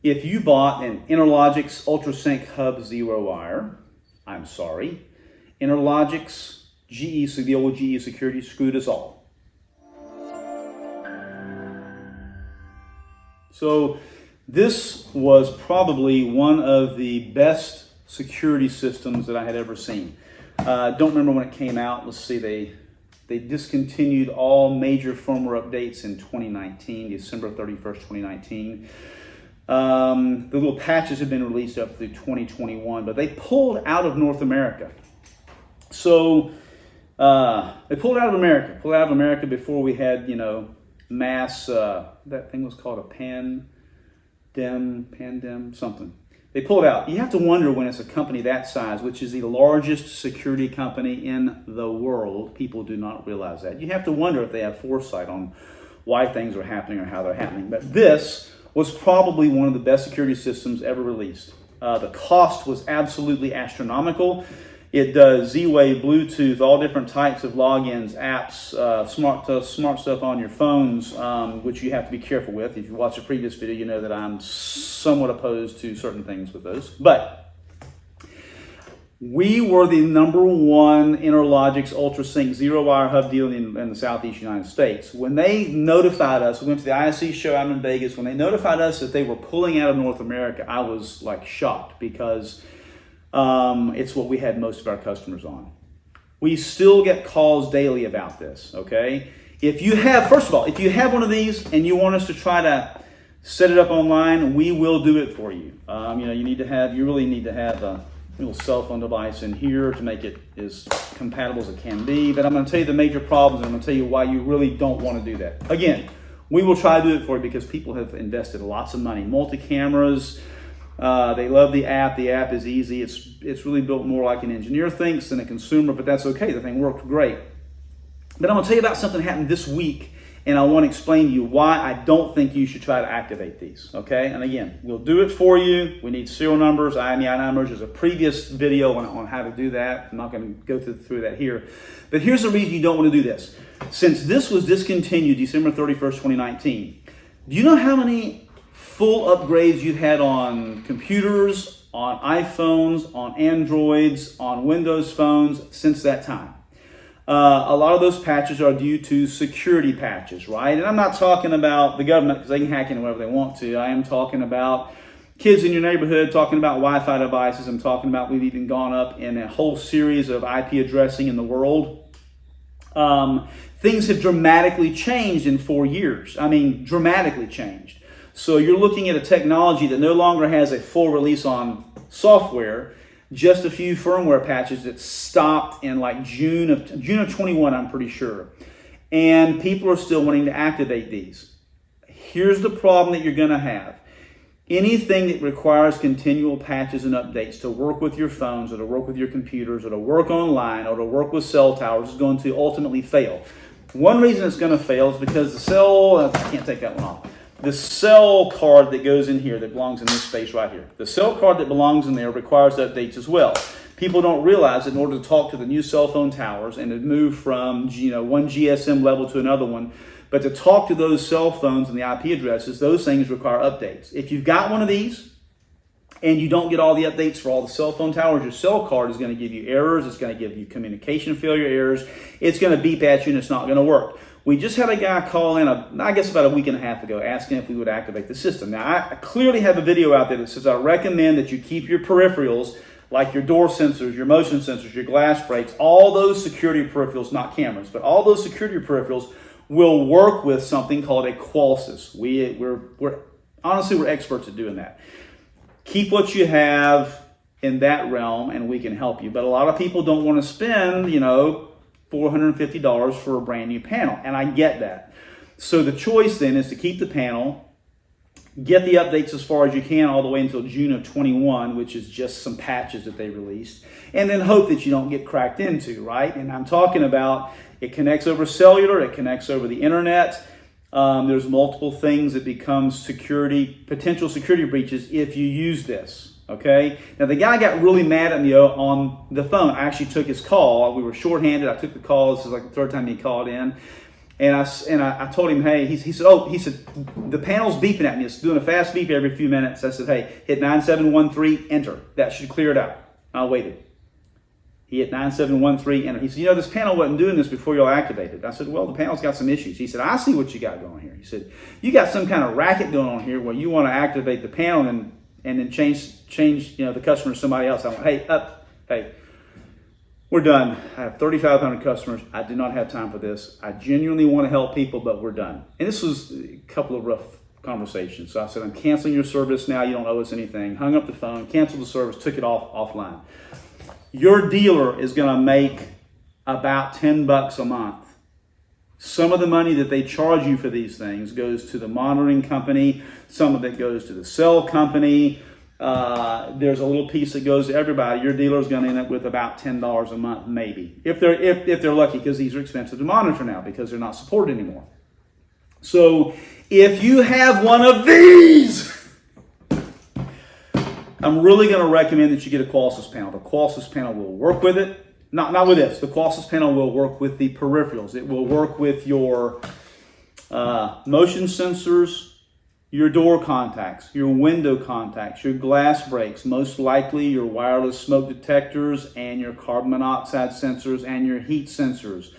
if you bought an Interlogix Ultrasync ZeroWire, I'm sorry, Interlogix GE, so the old GE security screwed us all. So this was probably one of the best security systems that I had ever seen. Don't remember when it came out. Let's see, they discontinued all major firmware updates in 2019, December 31st, 2019. The little patches have been released up through 2021, but they pulled out of North America. So they pulled out of America before we had, mass, that thing was called a pandem, something. They pulled out. You have to wonder when it's a company that size, which is the largest security company in the world. People do not realize that. You have to wonder if they have foresight on why things are happening or how they're happening. But this was probably one of the best security systems ever released. The cost was absolutely astronomical. It does Z-Wave, Bluetooth, all different types of logins, apps, smart stuff on your phones, which you have to be careful with. If you watch a previous video, you know that I'm somewhat opposed to certain things with those. But we were the #1 Interlogix Ultrasync ZeroWire hub deal in the Southeast United States. When they notified us, we went to the ISC show out in Vegas. When they notified us that they were pulling out of North America, I was like shocked because it's what we had most of our customers on. We still get calls daily about this, okay? If you have, first of all, if you have one of these and you want us to try to set it up online, we will do it for you. You really need to have a little cell phone device in here to make it as compatible as it can be. But I'm going to tell you the major problems, and I'm going to tell you why you really don't want to do that. Again, we will try to do it for you because people have invested lots of money. Multi-cameras, they love the app. The app is easy. It's really built more like an engineer thinks than a consumer, but that's okay. The thing worked great. But I'm going to tell you about something that happened this week, and I want to explain to you why I don't think you should try to activate these, okay? And again, we'll do it for you. We need serial numbers, IMEI numbers. There's a previous video on how to do that. I'm not going to go through that here. But here's the reason you don't want to do this. Since this was discontinued December 31st, 2019, do you know how many full upgrades you've had on computers, on iPhones, on Androids, on Windows phones since that time? A lot of those patches are due to security patches, right? And I'm not talking about the government because they can hack in wherever they want to. I am talking about kids in your neighborhood, talking about Wi-Fi devices. I'm talking about we've even gone up in a whole series of IP addressing in the world. Things have dramatically changed in 4 years. I mean, dramatically changed. So you're looking at a technology that no longer has a full release on software, just a few firmware patches that stopped in like June of 21, I'm pretty sure. And people are still wanting to activate these. Here's the problem that you're going to have. Anything that requires continual patches and updates to work with your phones or to work with your computers or to work online or to work with cell towers is going to ultimately fail. One reason it's going to fail is because the cell, I can't take that one off. The cell card that goes in here that belongs in this space right here. The cell card that belongs in there requires updates as well. People don't realize that in order to talk to the new cell phone towers and to move from one GSM level to another one, but to talk to those cell phones and the IP addresses, those things require updates. If you've got one of these and you don't get all the updates for all the cell phone towers, your cell card is going to give you errors. It's going to give you communication failure errors. It's going to beep at you and it's not going to work. We just had a guy call in, I guess about a week and a half ago, asking if we would activate the system. Now, I clearly have a video out there that says I recommend that you keep your peripherals, like your door sensors, your motion sensors, your glass brakes, all those security peripherals, not cameras, but all those security peripherals will work with something called a qolsys. We're honestly, we're experts at doing that. Keep what you have in that realm, and we can help you. But a lot of people don't want to spend, $450 for a brand new panel, and I get that. So the choice then is to keep the panel, get the updates as far as you can all the way until June of 21, which is just some patches that they released, and then hope that you don't get cracked into, right? And I'm talking about it connects over cellular, it connects over the internet. There's multiple things that become potential security breaches if you use this. Okay. Now the guy got really mad at me on the phone. I actually took his call. We were shorthanded. I took the call. This is like the third time he called in. And I told him, hey, he said, the panel's beeping at me. It's doing a fast beep every few minutes. I said, hey, hit 9713, enter. That should clear it out. I waited. He hit 9713, enter. He said, this panel wasn't doing this before y'all activated. I said, well, the panel's got some issues. He said, I see what you got going here. He said, you got some kind of racket going on here where you want to activate the panel and then change the customer to somebody else. I went, hey, we're done. I have 3,500 customers. I do not have time for this. I genuinely want to help people, but we're done. And this was a couple of rough conversations. So I said, I'm canceling your service now. You don't owe us anything. Hung up the phone, canceled the service, took it offline. Your dealer is going to make about $10 a month. Some of the money that they charge you for these things goes to the monitoring company. Some of it goes to the cell company. There's a little piece that goes to everybody. Your dealer is going to end up with about $10 a month, maybe, if they're lucky, because these are expensive to monitor now because they're not supported anymore. So if you have one of these, I'm really going to recommend that you get a qolsys panel. The qolsys panel will work with it. Not with this. The qolsys panel will work with the peripherals. It will work with your motion sensors, your door contacts, your window contacts, your glass breaks, most likely your wireless smoke detectors and your carbon monoxide sensors and your heat sensors.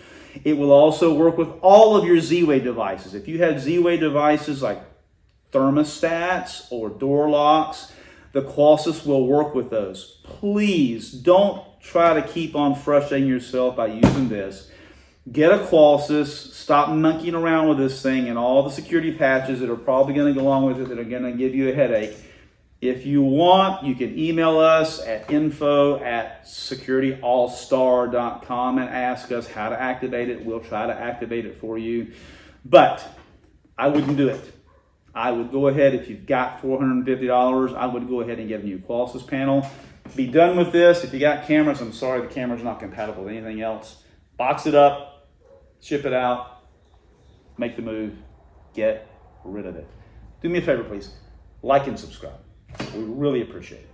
It will also work with all of your Z-Way devices. If you have Z-Way devices like thermostats or door locks, the qolsys will work with those. Please don't try to keep on frustrating yourself by using this. Get a qolsys, stop monkeying around with this thing and all the security patches that are probably going to go along with it that are going to give you a headache. If you want, you can email us at info@securityallstar.com and ask us how to activate it. We'll try to activate it for you. But I wouldn't do it. I would go ahead, if you've got $450, I would go ahead and get a new qolsys panel. Be done with this. If you got cameras, I'm sorry, the camera's not compatible with anything else. Box it up. Ship it out, make the move, get rid of it. Do me a favor, please. Like and subscribe. We really appreciate it.